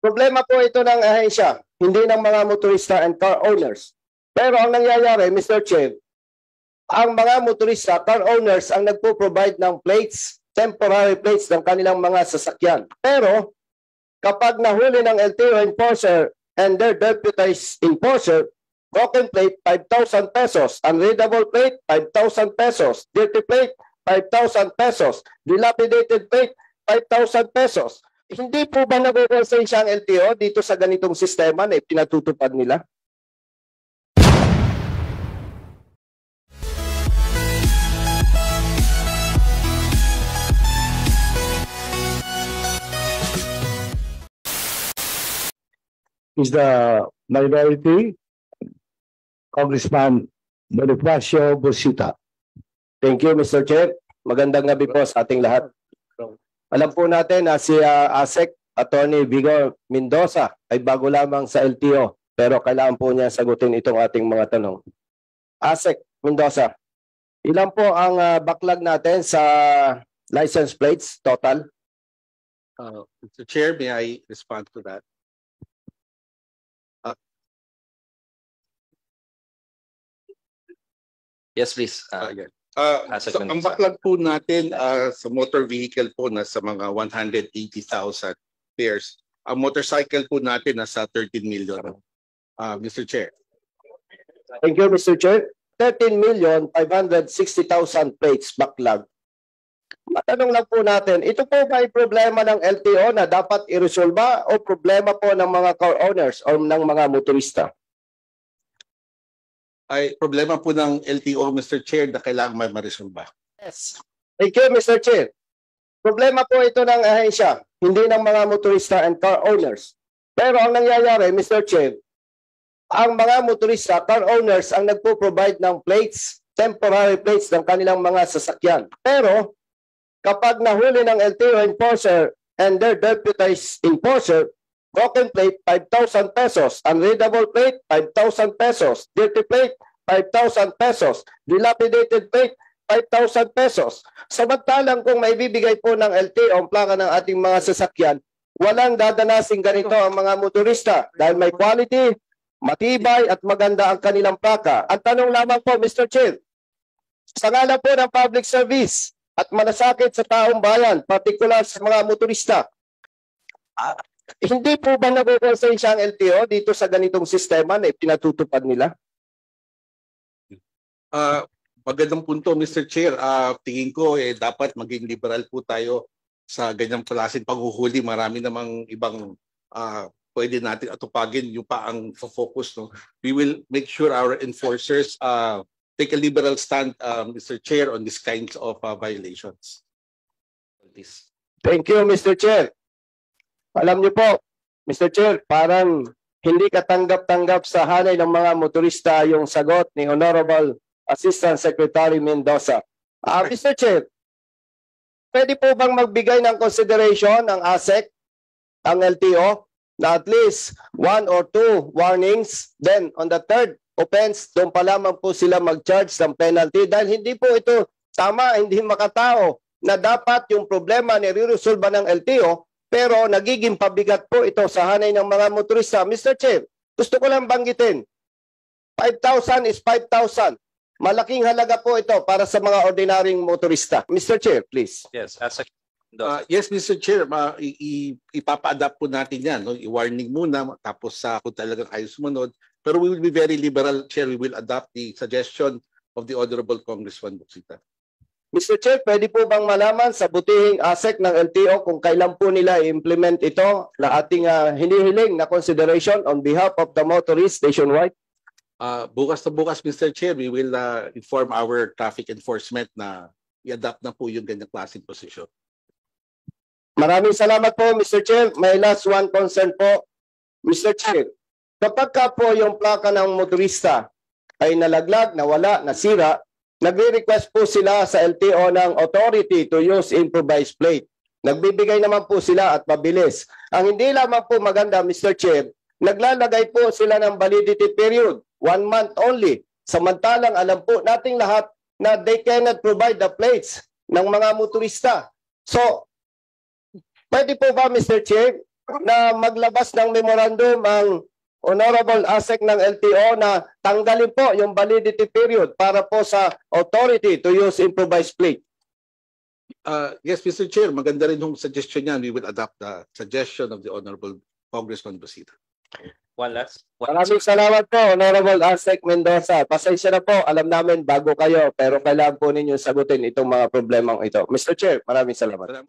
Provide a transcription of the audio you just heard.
Problema po ito ng ahensya, hindi ng mga motorista and car owners. Pero ang nangyayari, Mr. Chair, ang mga motorista, car owners ang nagpo-provide ng plates, temporary plates ng kanilang mga sasakyan. Pero kapag nahuli ng LTO enforcer and their deputized enforcer, broken plate, 5,000 pesos. Unreadable plate, 5,000 pesos. Dirty plate, 5,000 pesos. Dilapidated plate, 5,000 pesos. Hindi po ba nagkukonsensya ang LTO dito sa ganitong sistema na pinatutupad nila? Is the minority, Congressman Bonifacio Busita. Thank you, Mr. Chair. Magandang gabi po sa ating lahat. Alam po natin na si ASEC, Attorney Vigor Mendoza, ay bago lamang sa LTO. Pero kailangan po niya sagutin itong ating mga tanong. ASEC Mendoza, ilan po ang backlog natin sa license plates total? Mr. Chair, may I respond to that? Yes, please. Yeah. ASEC So ang Mendoza. backlog po natin sa motor vehicle po nasa mga 180,000 pairs. Ang motorcycle po natin nasa 13 million. Mr. Chair. Thank you, Mr. Chair. 13,560,000 plates backlog. Matanong lang po natin, ito po ba ay problema ng LTO na dapat iresolba o problema po ng mga car owners o ng mga motorista? Ay problema po ng LTO, Mr. Chair, na kailangan may maresolba. Yes. Thank you, Mr. Chair. Problema po ito ng ahensya, hindi ng mga motorista and car owners. Pero ang nangyayari, Mr. Chair, ang mga motorista, car owners ang nagpo-provide ng plates, temporary plates ng kanilang mga sasakyan. Pero kapag nahuli ng LTO enforcer and their deputized enforcer, broken plate, 5,000 pesos. Unreadable plate, 5,000 pesos. Dirty plate, 5,000 pesos. Dilapidated plate, 5,000 pesos. Samantalang kung maibibigay po ng LTO ang plaka ng ating mga sasakyan, walang dadanasing ganito ang mga motorista dahil may quality, matibay at maganda ang kanilang plaka. Ang tanong lamang po, Mr. Chair, sa ngalan po ng public service at malasakit sa taong bayan, particular sa mga motorista, hindi po ba nagkukonsensya ang LTO dito sa ganitong sistema na pinatutupad nila? Magandang punto, Mr. Chair. Tingin ko dapat maging liberal po tayo sa ganyang klaseng paghuhuli. Marami namang ibang pwede natin atupagin yung pa ang focus. No? We will make sure our enforcers take a liberal stand, Mr. Chair, on these kinds of violations. Please. Thank you, Mr. Chair. Alam niyo po, Mr. Chair, parang hindi katanggap-tanggap sa hanay ng mga motorista yung sagot ni Honorable Assistant Secretary Mendoza. Mr. Chair, pwede po bang magbigay ng consideration ang ASEC, ang LTO, na at least 1 or 2 warnings, then on the third offense, doon pa lamang po sila mag-charge ng penalty dahil hindi po ito tama, hindi makatao na dapat yung problema nire-resolve ng LTO pero nagiging pabigat po ito sa hanay ng mga motorista. Mr. Chair, gusto ko lang banggitin, 5,000 is 5,000. Malaking halaga po ito para sa mga ordinaryong motorista. Mr. Chair, please. Yes, ASEC Mendoza. Yes, Mr. Chair, ipapa-adapt po natin yan. No? I-warning muna, tapos kung talagang ayaw sumunod. Pero we will be very liberal, Chair. We will adopt the suggestion of the Honorable Congressman Busita. Mr. Chair, pwede po bang malaman sa butihing ASEC ng LTO kung kailan po nila i-implement ito na ating hinihiling na consideration on behalf of the motorists nationwide? Bukas na bukas, Mr. Chair, we will inform our traffic enforcement na i-adapt na po yung ganyang klaseng posisyon. Maraming salamat po, Mr. Chair. May last one concern po. Mr. Chair, kapag ka po yung plaka ng motorista ay nalaglag, nawala, nasira, nagre-request po sila sa LTO ng authority to use improvised plate. Nagbibigay naman po sila at mabilis. Ang hindi lamang po maganda, Mr. Chair, naglalagay po sila ng validity period, 1 month only. Samantalang alam po nating lahat na they cannot provide the plates ng mga motorista. So, pwede po ba, Mr. Chair, na maglabas ng memorandum ang Honorable ASEC ng LTO na tanggalin po yung validity period para po sa authority to use improvised plate. Yes, Mr. Chair, maganda rin yung suggestion niya. We will adopt the suggestion of the Honorable Congressman Busita. Maraming salamat po, Honorable ASEC Mendoza. Pasensya na po, alam namin bago kayo, pero kailangan po ninyo sagutin itong mga problemang ito. Mr. Chair, maraming salamat.